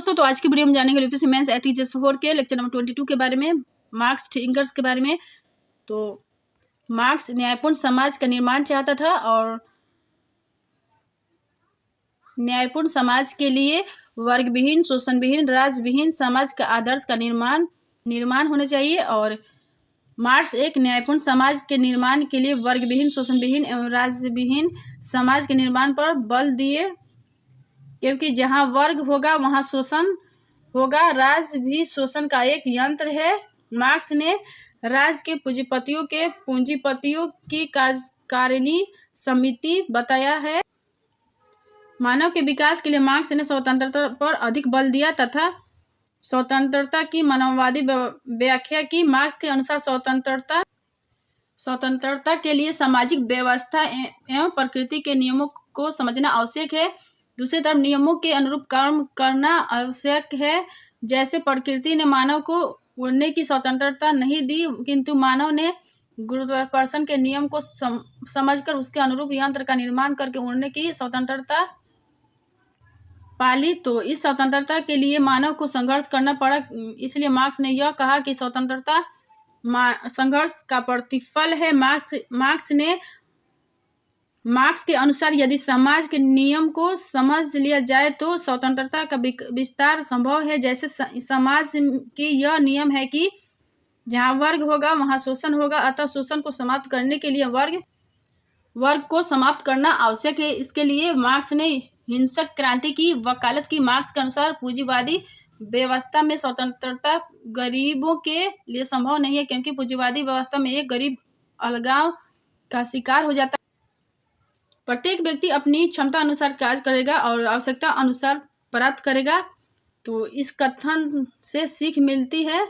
दोस्तों, तो आज की वीडियो में जानेंगे यूपीएससी मेंस एथिक्स 4 के लेक्चर नंबर 22 के बारे में, मार्क्स थिंकर्स के बारे में। तो मार्क्स न्यायपूर्ण समाज का निर्माण चाहता था और न्यायपूर्ण समाज के लिए वर्ग विहीन, शोषण विहीन, राज विहीन समाज का आदर्श का निर्माण होना चाहिए। और मार्क्स एक न्यायपूर्ण समाज के निर्माण के लिए वर्ग विहीन, शोषण विहीन एवं राज विहीन समाज के निर्माण पर बल दिए, क्योंकि जहाँ वर्ग होगा वहाँ शोषण होगा। राज भी शोषण का एक यंत्र है। मार्क्स ने राज के पूंजीपतियों की कार्यकारिणी समिति बताया है। मानव के विकास के लिए मार्क्स ने स्वतंत्रता पर अधिक बल दिया तथा स्वतंत्रता की मानववादी व्याख्या की। मार्क्स के अनुसार स्वतंत्रता के लिए सामाजिक व्यवस्था एवं प्रकृति के नियमों को समझना आवश्यक है। दूसरी तरफ नियमों के अनुरूप कर्म करना आवश्यक है। जैसे प्रकृति ने मानव को उड़ने की स्वतंत्रता नहीं दी, किंतु मानव ने गुरुत्वाकर्षण के नियम को समझकर उसके अनुरूप यंत्र का निर्माण करके उड़ने की स्वतंत्रता पाली। तो इस स्वतंत्रता के लिए मानव को संघर्ष करना पड़ा। इसलिए मार्क्स ने यह कहा कि स्वतंत्रता संघर्ष का प्रतिफल है। मार्क्स के अनुसार यदि समाज के नियम को समझ लिया जाए तो स्वतंत्रता का विस्तार संभव है। जैसे समाज के यह नियम है कि जहाँ वर्ग होगा वहाँ शोषण होगा, अतः शोषण को समाप्त करने के लिए वर्ग को समाप्त करना आवश्यक है। इसके लिए मार्क्स ने हिंसक क्रांति की वकालत की। मार्क्स के अनुसार पूंजीवादी व्यवस्था में स्वतंत्रता गरीबों के लिए संभव नहीं है, क्योंकि पूंजीवादी व्यवस्था में एक गरीब अलगाव का शिकार हो जाता है। प्रत्येक व्यक्ति अपनी क्षमता अनुसार कार्य करेगा और आवश्यकता अनुसार प्राप्त करेगा। तो इस कथन से सीख मिलती है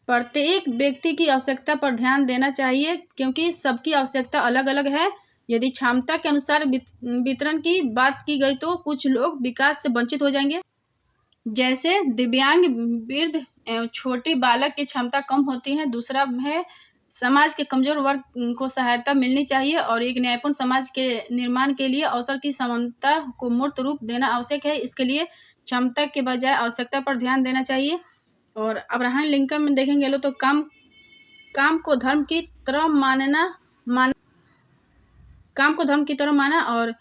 प्रत्येक व्यक्ति की आवश्यकता पर ध्यान देना चाहिए, क्योंकि सबकी आवश्यकता अलग अलग है। यदि क्षमता के अनुसार वितरण की बात की गई तो कुछ लोग विकास से वंचित हो जाएंगे। जैसे दिव्यांग, वृद्ध एवं छोटे बालक की क्षमता कम होती है। दूसरा है समाज के कमजोर वर्ग को सहायता मिलनी चाहिए। और एक न्यायपूर्ण समाज के निर्माण के लिए अवसर की समानता को मूर्त रूप देना आवश्यक है। इसके लिए क्षमता के बजाय आवश्यकता पर ध्यान देना चाहिए। और अब्राहम लिंकन में देखेंगे तो काम को धर्म की तरह माना और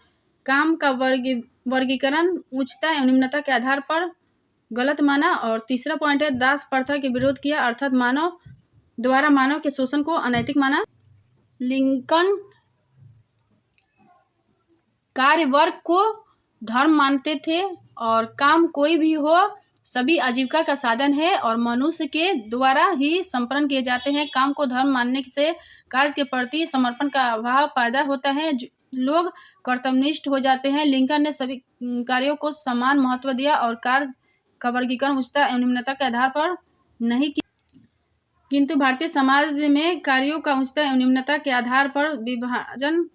काम का वर्गीकरण उच्चता एवं निम्नता के आधार पर गलत माना। और तीसरा पॉइंट है दास प्रथा के विरोध किया, अर्थात मानव के शोषण को अनैतिक माना। लिंकन कार्य वर्ग को धर्म मानते थे और काम कोई भी हो सभी आजीविका का साधन है और मनुष्य के द्वारा ही संपन्न किए जाते हैं। काम को धर्म मानने से कार्य के प्रति समर्पण का अभाव पैदा होता है, लोग कर्तव्यनिष्ठ हो जाते हैं। लिंकन ने सभी कार्यों को समान महत्व दिया और कार्य का वर्गीकरण उच्चता एवं निम्नता के आधार पर नहीं किया, किंतु भारतीय समाज में कार्यों का उच्चता एवं निम्नता के आधार पर विभाजन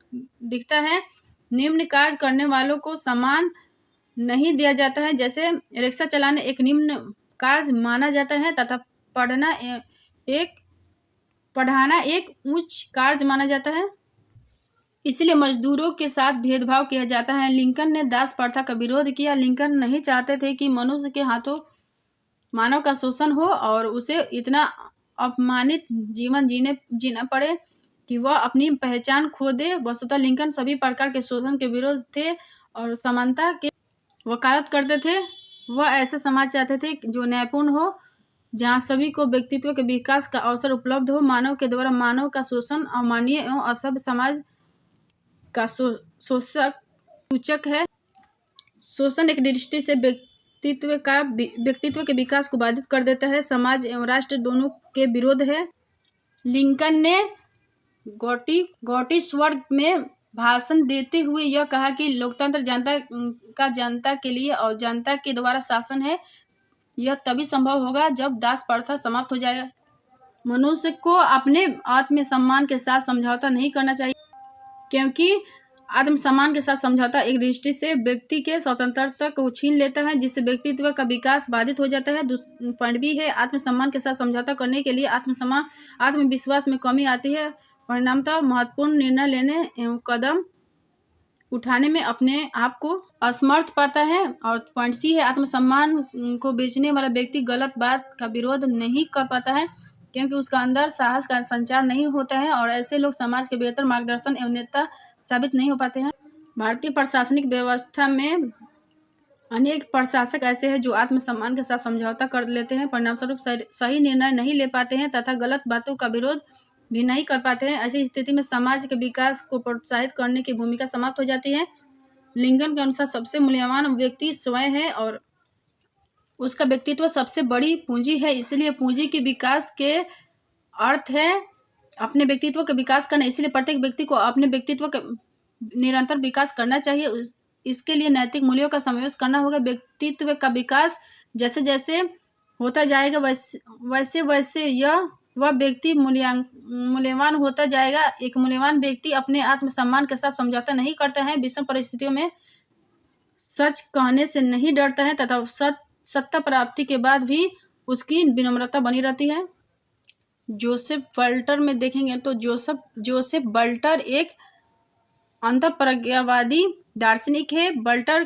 दिखता है। निम्न कार्य करने वालों को सम्मान नहीं दिया जाता है। जैसे रिक्शा चलाना एक निम्न कार्य माना जाता है तथा पढ़ाना एक उच्च कार्य माना जाता है। इसलिए मजदूरों के साथ भेदभाव किया जाता है। लिंकन ने दास प्रथा का विरोध किया। लिंकन नहीं चाहते थे कि मनुष्य के हाथों मानव का शोषण हो और उसे इतना अपमानित जीवन जीना पड़े कि वह अपनी पहचान खो दे। वस्तुतः लिंकन सभी प्रकार के शोषण के विरोध थे और समानता के वकालत करते थे। वह ऐसा समाज चाहते थे जो न्यायपूर्ण हो, जहाँ सभी को व्यक्तित्व के विकास का अवसर उपलब्ध हो। मानव के द्वारा मानव का शोषण अमानवीय एवं असभ्य समाज का सूचक है। शोषण एक दृष्टि से व्यक्तित्व के विकास को बाधित कर देता है, समाज एवं राष्ट्र दोनों के विरोध है। लिंकन ने गॉटिसबर्ग में भाषण देते हुए यह कहा कि लोकतंत्र जनता के लिए और जनता के द्वारा शासन है। यह तभी संभव होगा जब दास प्रथा समाप्त हो जाएगा। मनुष्य को अपने आत्मसम्मान के साथ समझौता नहीं करना चाहिए, क्योंकि आत्मसम्मान के साथ समझौता एक दृष्टि से व्यक्ति के स्वतंत्रता को छीन लेता है, जिससे व्यक्तित्व का विकास बाधित हो जाता है। पॉइंट भी है आत्मसम्मान के साथ समझौता करने के लिए आत्मविश्वास में कमी आती है। परिणामतः महत्वपूर्ण निर्णय लेने एवं कदम उठाने में अपने आप को असमर्थ पाता है। और पॉइंट सी है, आत्मसम्मान को बेचने वाला व्यक्ति गलत बात का विरोध नहीं कर पाता है क्योंकि उसका अंदर साहस का संचार नहीं होता है और ऐसे लोग समाज के बेहतर मार्गदर्शन एवं नेता साबित नहीं हो पाते हैं। भारतीय प्रशासनिक व्यवस्था में अनेक प्रशासक ऐसे हैं जो आत्मसम्मान के साथ समझौता कर लेते हैं, परिणामस्वरूप सही निर्णय नहीं ले पाते हैं तथा गलत बातों का विरोध भी नहीं कर पाते हैं। ऐसी स्थिति में समाज के विकास को प्रोत्साहित करने की भूमिका समाप्त हो जाती है। लिंकन के अनुसार सबसे मूल्यवान व्यक्ति स्वयं है और उसका व्यक्तित्व सबसे बड़ी पूंजी है। इसलिए पूंजी के विकास के अर्थ है अपने व्यक्तित्व का विकास करना। इसलिए प्रत्येक व्यक्ति को अपने व्यक्तित्व का निरंतर विकास करना चाहिए। इसके लिए नैतिक मूल्यों का समावेश करना होगा। व्यक्तित्व का विकास जैसे जैसे होता जाएगा वैसे वैसे वह व्यक्ति मूल्यवान होता जाएगा। एक मूल्यवान व्यक्ति अपने आत्मसम्मान के साथ समझौता नहीं करता है, विषम परिस्थितियों में सच कहने से नहीं डरता है तथा सत्ता प्राप्ति के बाद भी उसकी विनम्रता बनी रहती है। जोसेफ बल्टर में देखेंगे तो जोसेफ बल्टर एक अंतःप्रज्ञावादी दार्शनिक है। बल्टर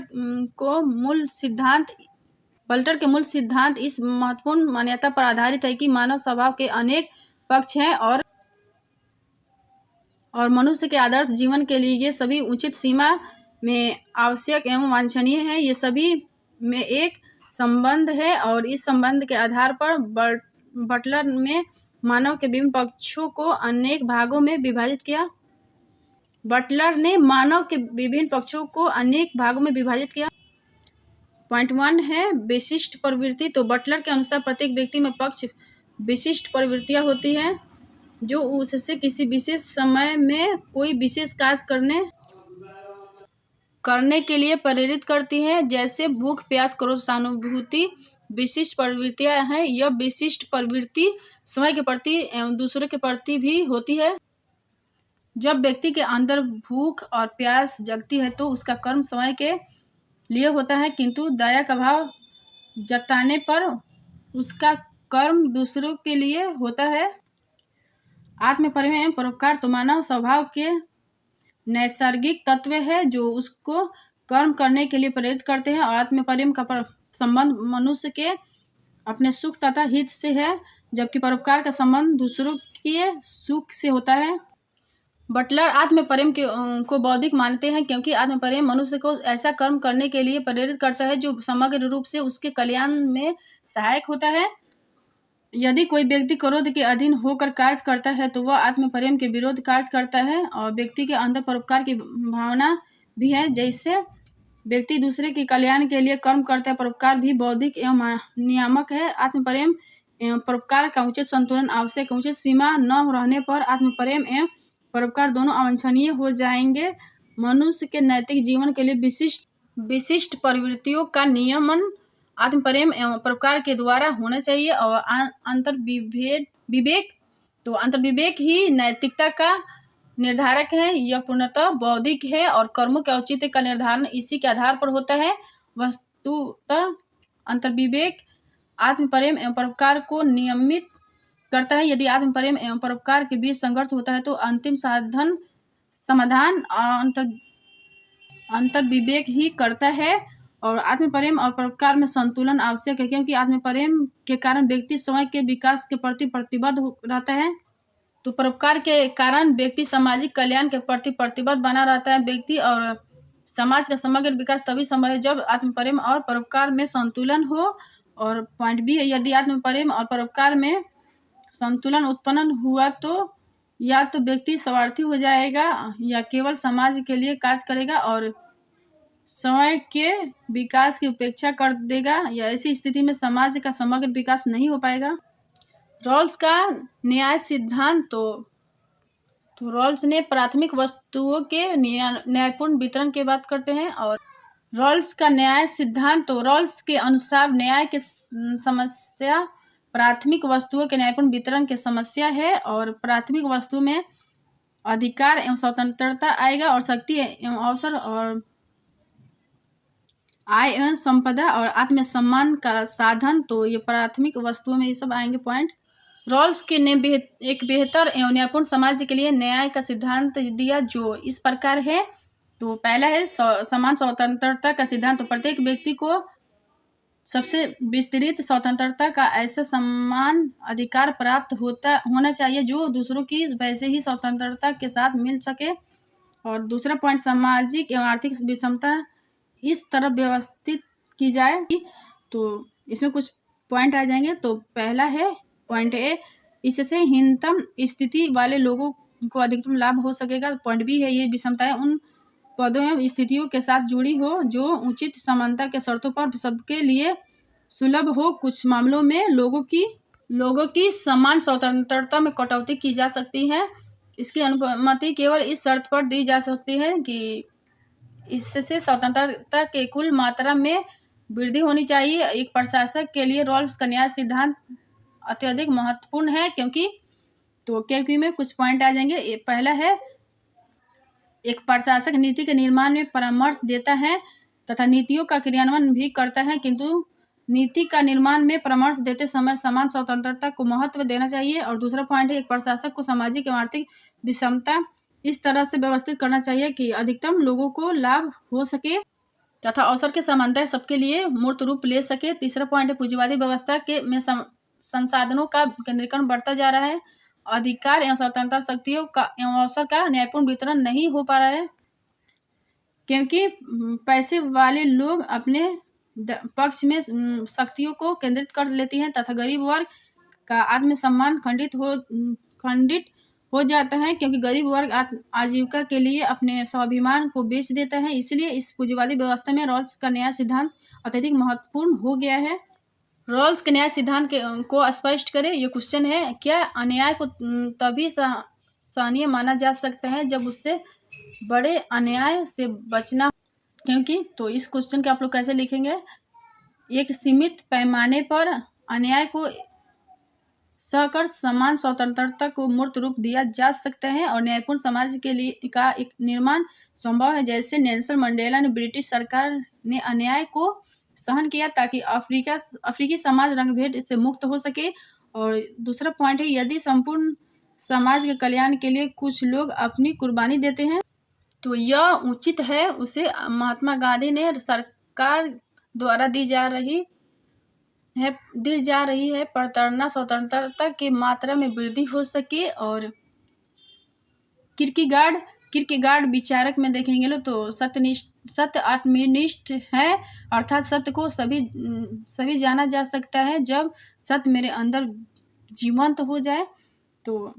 के मूल सिद्धांत इस महत्वपूर्ण मान्यता पर आधारित है कि मानव स्वभाव के अनेक पक्ष हैं और मनुष्य के आदर्श जीवन के लिए ये सभी उचित सीमा में आवश्यक एवं वांछनीय है। ये सभी में एक संबंध है और इस संबंध के आधार पर बटलर ने मानव के विभिन्न पक्षों को अनेक भागों में विभाजित किया। पॉइंट 1 है विशिष्ट प्रवृत्ति। तो बटलर के अनुसार प्रत्येक व्यक्ति में पक्ष विशिष्ट प्रवृत्तियां होती हैं जो उससे किसी विशेष समय में कोई विशेष कार्य करने के लिए प्रेरित करती है। जैसे भूख, प्यास, क्रोध, सहानुभूति विशिष्ट प्रवृत्तियां हैं। यह विशिष्ट प्रवृत्ति समय के प्रति एवं दूसरों के प्रति भी होती है। जब व्यक्ति के अंदर भूख और प्यास जगती है तो उसका कर्म समय के लिए होता है, किंतु दया का भाव जताने पर उसका कर्म दूसरों के लिए होता है। आत्मप्रेम एवं परोपकार तो मानव स्वभाव के नैसर्गिक तत्व है जो उसको कर्म करने के लिए प्रेरित करते हैं और आत्मप्रेम का संबंध मनुष्य के अपने सुख तथा हित से है, जबकि परोपकार का संबंध दूसरों के सुख से होता है। बटलर आत्मप्रेम को बौद्धिक मानते हैं क्योंकि आत्मप्रेम मनुष्य को ऐसा कर्म करने के लिए प्रेरित करता है जो समग्र रूप से उसके कल्याण में सहायक होता है। यदि कोई व्यक्ति क्रोध के अधीन होकर कार्य करता है तो वह आत्मप्रेम के विरोध कार्य करता है और व्यक्ति के अंदर परोपकार की भावना भी है। जैसे व्यक्ति दूसरे के कल्याण के लिए कर्म करता है, परोपकार भी बौद्धिक एवं नियामक है। आत्मप्रेम एवं परोपकार का उचित संतुलन आवश्यक। उचित सीमा न रहने पर आत्मप्रेम एवं परोपकार दोनों अवांछनीय हो जाएंगे। मनुष्य के नैतिक जीवन के लिए विशिष्ट प्रवृत्तियों का नियमन आत्मप्रेम एवं परोपकार के द्वारा होना चाहिए और अंतर्विवेक ही नैतिकता का निर्धारक है। यह पूर्णतः बौद्धिक है और कर्मों के औचित्य का निर्धारण इसी के आधार पर होता है। वस्तुतः अंतर्विवेक आत्मप्रेम एवं परोपकार को नियमित करता है। यदि आत्मप्रेम एवं परोपकार के बीच संघर्ष होता है तो अंतिम समाधान अंतर्विवेक ही करता है और आत्मप्रेम और परोपकार में संतुलन आवश्यक है क्योंकि आत्मप्रेम के कारण व्यक्ति स्वयं के विकास के प्रति प्रतिबद्ध रहता है, तो परोपकार के कारण व्यक्ति सामाजिक कल्याण के प्रति प्रतिबद्ध बना रहता है। व्यक्ति और समाज का समग्र विकास तभी संभव है जब आत्मप्रेम और परोपकार में संतुलन हो। और पॉइंट बी है, यदि आत्मप्रेम और परोपकार में संतुलन उत्पन्न हुआ तो या तो व्यक्ति स्वार्थी हो जाएगा या केवल समाज के लिए कार्य करेगा और स्वयं के विकास की उपेक्षा कर देगा, या ऐसी स्थिति में समाज का समग्र विकास नहीं हो पाएगा। रॉल्स का न्याय सिद्धांत। तो रॉल्स ने प्राथमिक वस्तुओं के न्यायपूर्ण वितरण की बात करते हैं और रॉल्स का न्याय सिद्धांत। तो रॉल्स के अनुसार न्याय की समस्या प्राथमिक वस्तुओं के न्यायपूर्ण वितरण की समस्या है और प्राथमिक वस्तु में अधिकार एवं स्वतंत्रता आएगा और शक्ति एवं अवसर और आय एवं संपदा और आत्मसम्मान का साधन। तो ये प्राथमिक वस्तुओं में ये सब आएंगे पॉइंट। रॉल्स ने एक बेहतर एवं न्यायपूर्ण समाज के लिए न्याय का सिद्धांत दिया जो इस प्रकार है। तो पहला है समान स्वतंत्रता का सिद्धांत। तो प्रत्येक व्यक्ति को सबसे विस्तृत स्वतंत्रता का ऐसा समान अधिकार प्राप्त होना चाहिए जो दूसरों की वैसे ही स्वतंत्रता के साथ मिल सके। और दूसरा पॉइंट, सामाजिक एवं आर्थिक विषमता इस तरह व्यवस्थित की जाए। तो इसमें कुछ पॉइंट आ जाएंगे। तो पहला है पॉइंट ए, इससे न्यूनतम स्थिति वाले लोगों को अधिकतम लाभ हो सकेगा। पॉइंट बी है, ये विषमताएं उन पदों एवं स्थितियों के साथ जुड़ी हो जो उचित समानता के शर्तों पर सबके लिए सुलभ हो। कुछ मामलों में लोगों की समान स्वतंत्रता में कटौती की जा सकती है। इसकी अनुमति केवल इस शर्त पर दी जा सकती है कि इससे स्वतंत्रता के कुल मात्रा में वृद्धि होनी चाहिए। एक प्रशासक के लिए रॉल्स का न्याय सिद्धांत अत्यधिक महत्वपूर्ण है क्योंकि में कुछ पॉइंट आ जाएंगे। पहला है, एक प्रशासक नीति के निर्माण में परामर्श देता है तथा नीतियों का क्रियान्वयन भी करता है, किंतु नीति का निर्माण में परामर्श देते समय समान स्वतंत्रता को महत्व देना चाहिए। और दूसरा पॉइंट है, एक प्रशासक को सामाजिक एवं आर्थिक विषमता इस तरह से व्यवस्थित करना चाहिए कि अधिकतम लोगों को लाभ हो सके तथा अवसर के समानता सबके लिए मूर्त रूप ले सके। तीसरा पॉइंट है, पूंजीवादी व्यवस्था में संसाधनों का केंद्रीकरण बढ़ता जा रहा है। अधिकार एवं स्वतंत्रता शक्तियों का एवं अवसर का न्यायपूर्ण वितरण नहीं हो पा रहा है क्योंकि पैसे वाले लोग अपने पक्ष में शक्तियों को केंद्रित कर लेती हैं तथा गरीब वर्ग का आत्मसम्मान खंडित हो जाता है क्योंकि गरीब वर्ग आजीविका के लिए अपने स्वाभिमान को बेच देता है। इसलिए इस पूंजीवादी व्यवस्था में रॉल्स का न्याय सिद्धांत अत्यधिक महत्वपूर्ण हो गया है। रॉल्स के न्याय सिद्धांत को स्पष्ट करें। ये क्वेश्चन है, क्या अन्याय को तभी सराहनीय माना जा सकता है जब उससे बड़े अन्याय से बचना क्योंकि। तो इस क्वेश्चन के आप लोग कैसे लिखेंगे, एक सीमित पैमाने पर अन्याय को सहकर समान स्वतंत्रता को मूर्त रूप दिया जा सकता है और न्यायपूर्ण समाज के लिए का एक निर्माण संभव है। जैसे नेल्सन मंडेला ने ब्रिटिश सरकार ने अन्याय को सहन किया ताकि अफ्रीकी समाज रंगभेद से मुक्त हो सके। और दूसरा पॉइंट है, यदि संपूर्ण समाज के कल्याण के लिए कुछ लोग अपनी कुर्बानी देते हैं तो यह उचित है। उसे महात्मा गांधी ने सरकार द्वारा दी जा रही है प्रताड़ना स्वतंत्रता की मात्रा में वृद्धि हो सके। और किरकेगार्ड विचारक में देखेंगे लो तो सत्य आत्मनिष्ठ है, अर्थात सत्य को सभी जाना जा सकता है जब सत्य मेरे अंदर जीवंत हो जाए। तो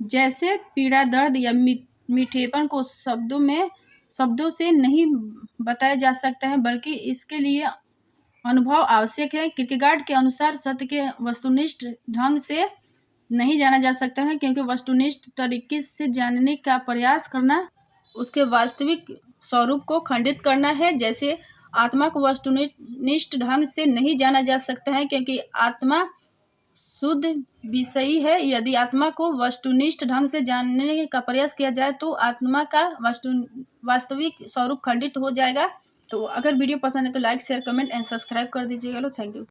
जैसे पीड़ा, दर्द या मीठेपन को शब्दों से नहीं बताया जा सकता है बल्कि इसके लिए अनुभव आवश्यक है। किरकेगार्ड के अनुसार सत्य के वस्तुनिष्ठ ढंग से नहीं जाना जा सकता है क्योंकि वस्तुनिष्ठ तरीके से जानने का प्रयास करना उसके वास्तविक स्वरूप को खंडित करना है। जैसे आत्मा को वस्तुनिष्ठ ढंग से नहीं जाना जा सकता है क्योंकि आत्मा शुद्ध विषयी है। यदि आत्मा को वस्तुनिष्ठ ढंग से जानने का प्रयास किया जाए तो आत्मा का वास्तविक स्वरूप खंडित हो जाएगा। तो अगर वीडियो पसंद है तो like, share, comment and subscribe कर दीजिएगा। लो, थैंक यू।